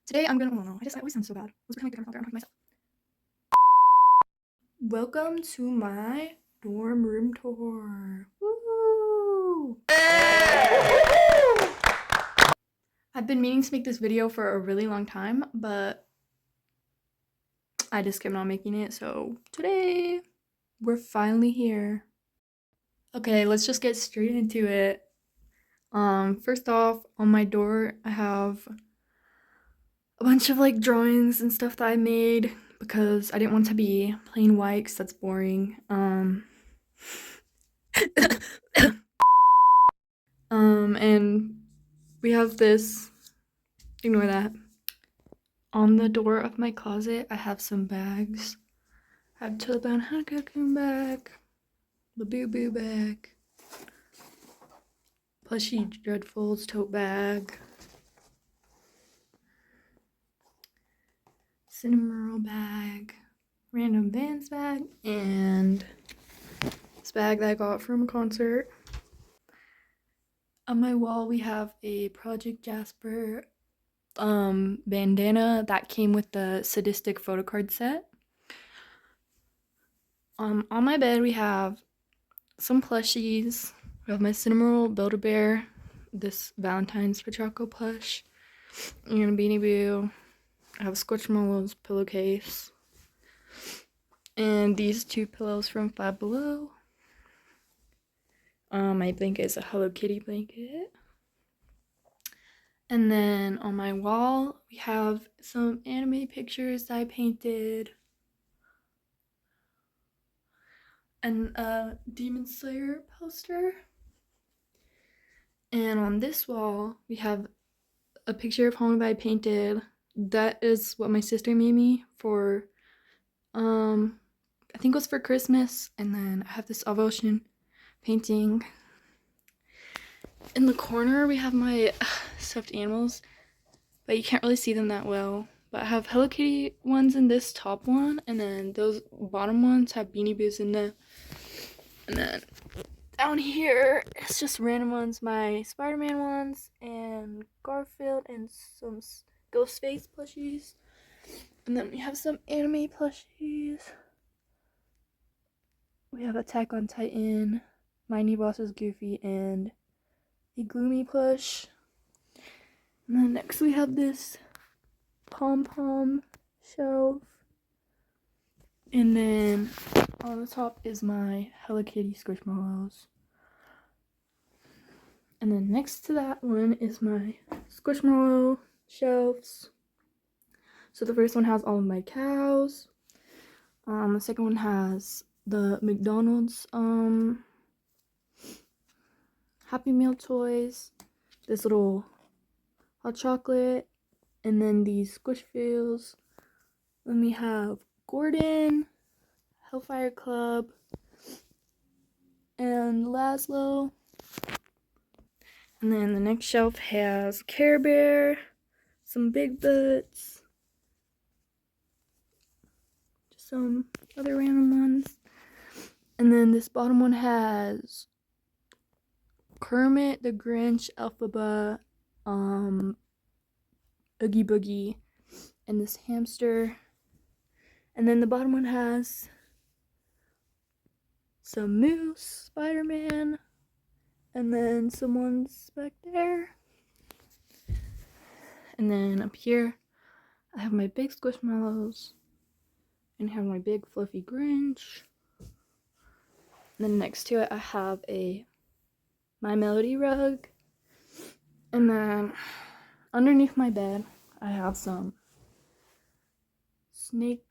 Today I'm gonna, oh no, I always sound so bad. Let's pretend like the camera's not there. I'm talking to myself. Welcome to my dorm room tour. Woo! I've been meaning to make this video for a really long time, but I just kept on making it, so today we're finally here. Okay, let's just get straight into it. First off, on my door I have a bunch of like drawings and stuff that I made because I didn't want to be plain white because that's boring. And we have this, ignore that. On the door of my closet, I have some bags. I have Taliban Hancocoon bag, the Boo Boo bag, Plushy Dreadfuls tote bag, Cinnamoroll bag, Random Vans bag, and this bag that I got from a concert. On my wall, we have a Project Jasper bandana that came with the sadistic photo card set. On my bed, we have some plushies. We have my Cinnamoroll Build-A-Bear, this Valentine's Pachaco plush, and a Beanie Boo. I have a Squishmallows pillowcase, and these two pillows from Five Below. My blanket is a Hello Kitty blanket. And then on my wall, we have some anime pictures that I painted. And a Demon Slayer poster. And on this wall, we have a picture of home that I painted. That is what my sister made me for, I think it was for Christmas. And then I have this Ocean painting. In the corner, we have my stuffed animals, but you can't really see them that well. But I have Hello Kitty ones in this top one, and then those bottom ones have Beanie Boos in them. And then down here, it's just random ones, my Spider-Man ones, and Garfield, and some Ghostface plushies. And then we have some anime plushies. We have Attack on Titan, My New Boss is Goofy, and a Gloomy plush. And then next we have this pom-pom shelf. And then on the top is my Hello Kitty Squishmallows. And then next to that one is my Squishmallow shelves. So the first one has all of my cows. The second one has the McDonald's Happy Meal toys, this little hot chocolate, and then these squish feels. Then we have Gordon, Hellfire Club, and Laszlo. And then the next shelf has Care Bear, some Big Butts, just some other random ones. And then this bottom one has Kermit the Grinch, Elphaba, Oogie Boogie, and this hamster. And then the bottom one has some Moose, Spider-Man, and then someone's back there. And then up here, I have my big Squishmallows, and I have my big fluffy Grinch. And then next to it, I have a My Melody rug. And then underneath my bed, I have some snake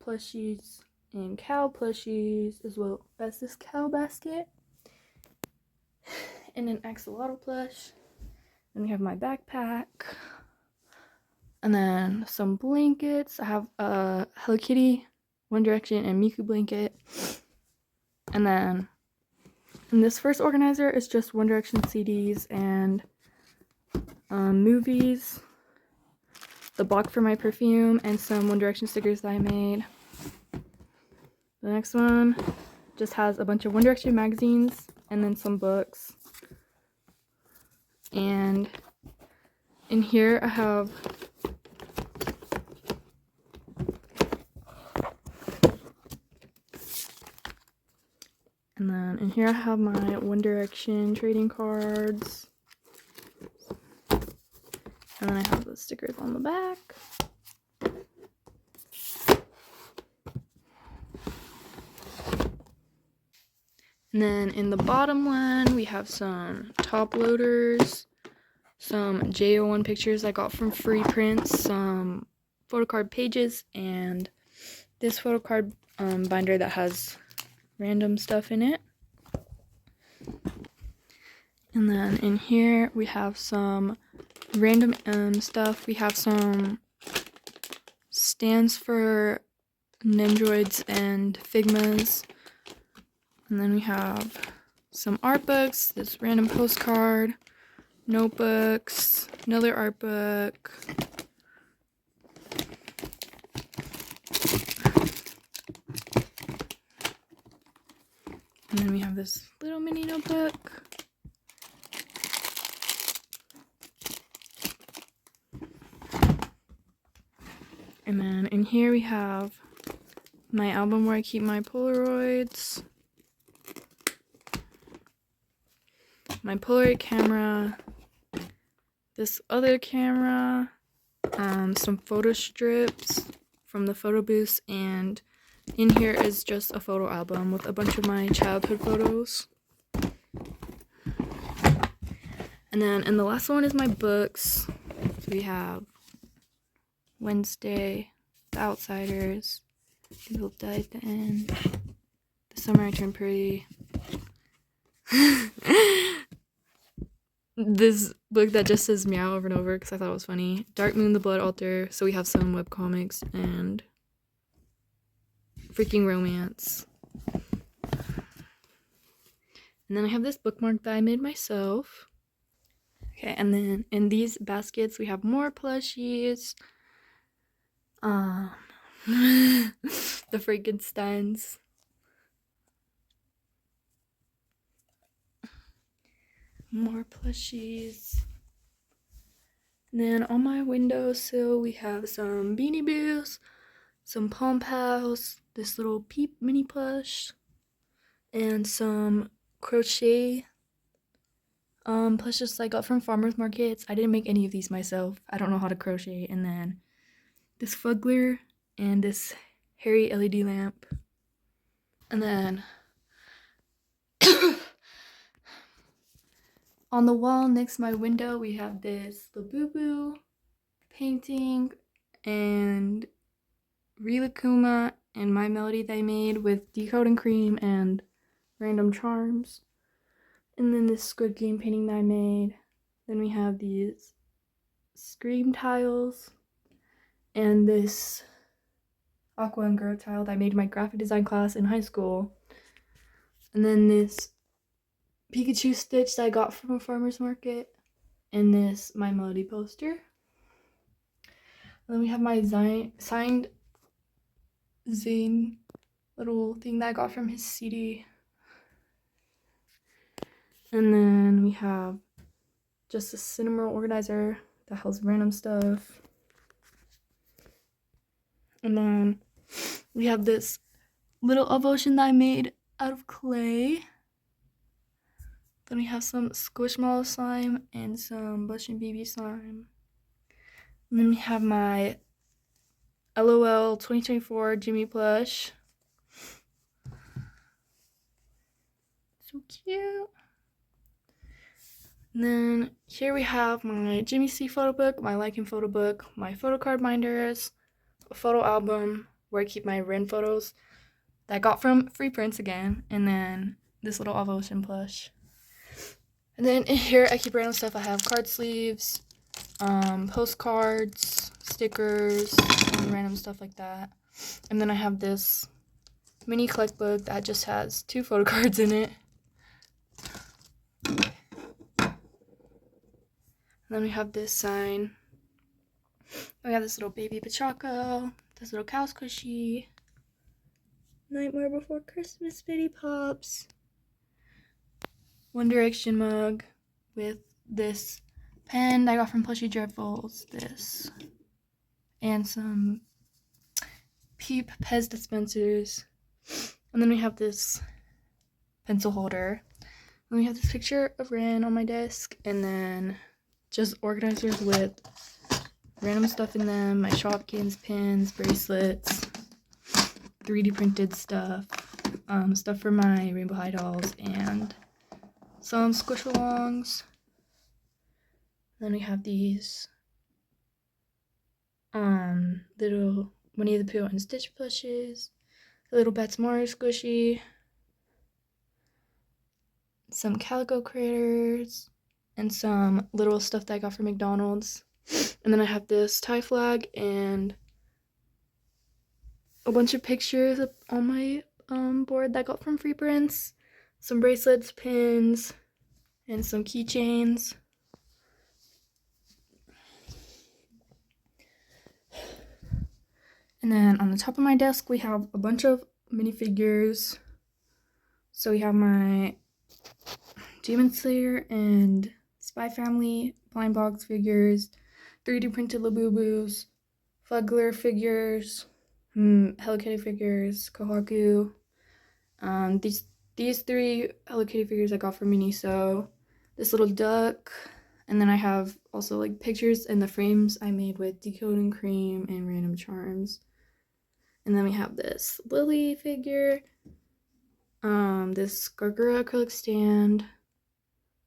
plushies and cow plushies, as well as this cow basket and an axolotl plush. Then we have my backpack, and then some blankets. I have a Hello Kitty, One Direction, and Miku blanket. And then in this first organizer is just One Direction CDs and movies, the box for my perfume, and some One Direction stickers that I made. The next one just has a bunch of One Direction magazines and then some books. And in here I have then in here I have my One Direction trading cards. And then I have the stickers on the back. And then in the bottom one, we have some top loaders, some JO1 pictures I got from free prints, some photo card pages, and this photo card binder that has random stuff in it. And then in here we have some random stuff. We have some stands for Nimdroids and Figmas. And then we have some art books, this random postcard, notebooks, another art book. And then we have this little mini notebook. And then in here we have my album where I keep my Polaroids, my Polaroid camera, this other camera, some photo strips from the photo booths, and in here is just a photo album with a bunch of my childhood photos. And then in the last one is my books. So we have Wednesday, The Outsiders, People Die at the End, The Summer I Turned Pretty. This book that just says meow over and over because I thought it was funny. Dark Moon, The Blood Altar. So we have some webcomics and freaking romance. And then I have this bookmark that I made myself. Okay, and then in these baskets we have more plushies. The Frankensteins. More plushies. And then on my windowsill we have some Beanie Boos, some Pom Pals, this little Peep mini plush, and some crochet plushes I got from farmers markets. I didn't make any of these myself. I don't know how to crochet. And then this Fuggler and this Harry LED lamp. And then on the wall next to my window we have this Labubu painting and Rilakuma and My Melody that I made with Decode and Cream and random charms. And then this Squid Game painting that I made. Then we have these Scream tiles and this Aqua and Girl tile that I made in my graphic design class in high school. And then this Pikachu stitch that I got from a farmer's market. And this My Melody poster. And then we have my signed Zane little thing that I got from his CD. And then we have just a cinema organizer that has random stuff. And then we have this little ocean that I made out of clay. Then we have some Squishmallow slime and some Bush and BB slime. And then we have my LOL 2024 Jimmy plush. So cute. And then here we have my Jimmy C photo book, my Like Him photo book, my photo card binders, a photo album where I keep my Ren photos that I got from free prints again, and then this little Ocean plush. And then in here I keep random stuff. I have card sleeves, postcards, stickers, and random stuff like that. And then I have this mini collect book that just has 2 photo cards in it. And then we have this sign. We have this little baby Pachaco, this little cow squishy, Nightmare Before Christmas Bitty Pops, One Direction mug with this pen that I got from Plushy Dreadfuls, this, and some Peep Pez dispensers. And then we have this pencil holder. Then we have this picture of Rin on my desk, and then just organizers with random stuff in them, my Shopkins, pins, bracelets, 3D printed stuff, stuff for my Rainbow High dolls, and some squish-alongs. Then we have these little Winnie the Pooh and Stitch plushes, a little Bats Mario squishy, some Calico critters, and some little stuff that I got from McDonald's. And then I have this Thai flag and a bunch of pictures on my board that I got from Free Prints, some bracelets, pins, and some keychains. And then on the top of my desk, we have a bunch of minifigures. So we have my Demon Slayer and Spy Family blind box figures, 3D printed Labubu's, Fuggler figures, Hello Kitty figures, Kohaku. These 3 Hello Kitty figures I got from Miniso. This little duck, and then I have also like pictures in the frames I made with Decoding Cream and Random Charms. And then we have this Lily figure, this Gargura acrylic stand,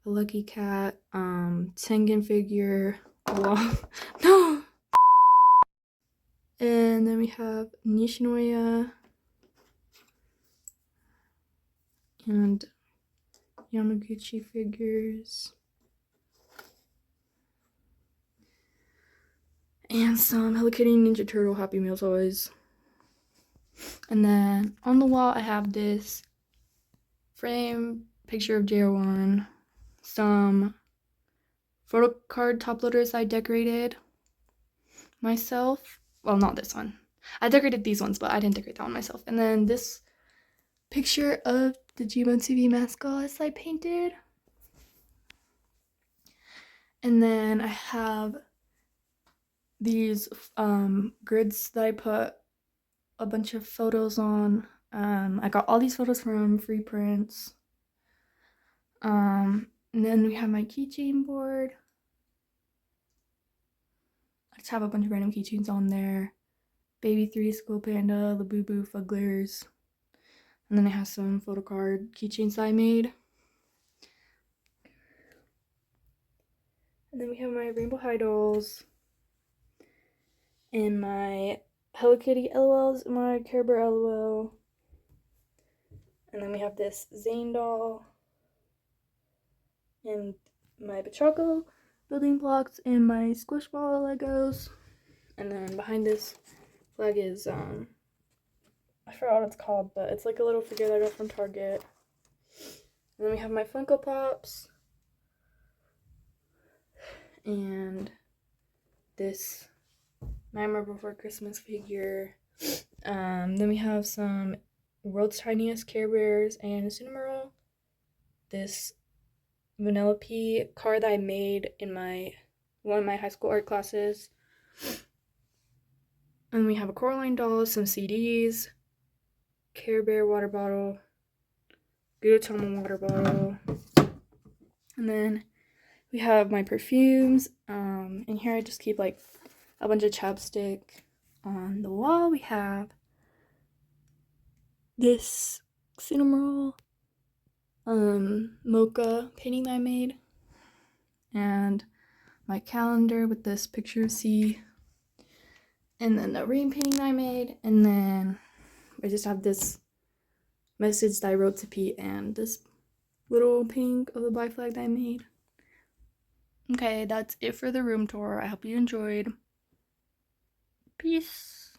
a Lucky Cat, Tengen figure, no! And then we have Nishinoya and Yamaguchi figures. And some Hello Kitty Ninja Turtle Happy Meal toys. And then on the wall I have this frame picture of JO1, some photo card top loaders I decorated myself. Well, not this one. I decorated these ones, but I didn't decorate that one myself. And then this picture of the Digimon TV mascots I painted. And then I have these grids that I put a bunch of photos on. I got all these photos from Free Prints. And then we have my keychain board. I just have a bunch of random keychains on there. Baby 3, School Panda, Labubu, Fugglers. And then I have some photo card keychains that I made. And then we have my Rainbow High dolls. And my Hello Kitty LOLs, my Care Bear LOL. And then we have this Zane doll. And my Bachoco building blocks and my Squish Ball Legos. And then behind this flag is, I forgot what it's called, but it's like a little figure that I got from Target. And then we have my Funko Pops. And this Nightmare Before Christmas figure. Then we have some World's Tiniest Care Bears and a Cinnamoroll. This Vanellope card that I made in one of my high school art classes. And we have a Coraline doll, some CDs, Care Bear water bottle, Gudetama water bottle. And then we have my perfumes. In here I just keep like a bunch of chapstick. On the wall we have this Cinnamoroll mocha painting that I made, and my calendar with this picture of C, and then the rain painting that I made, and then I just have this message that I wrote to Pete and this little painting of the black flag that I made. Okay, that's it for the room tour. I hope you enjoyed. Peace.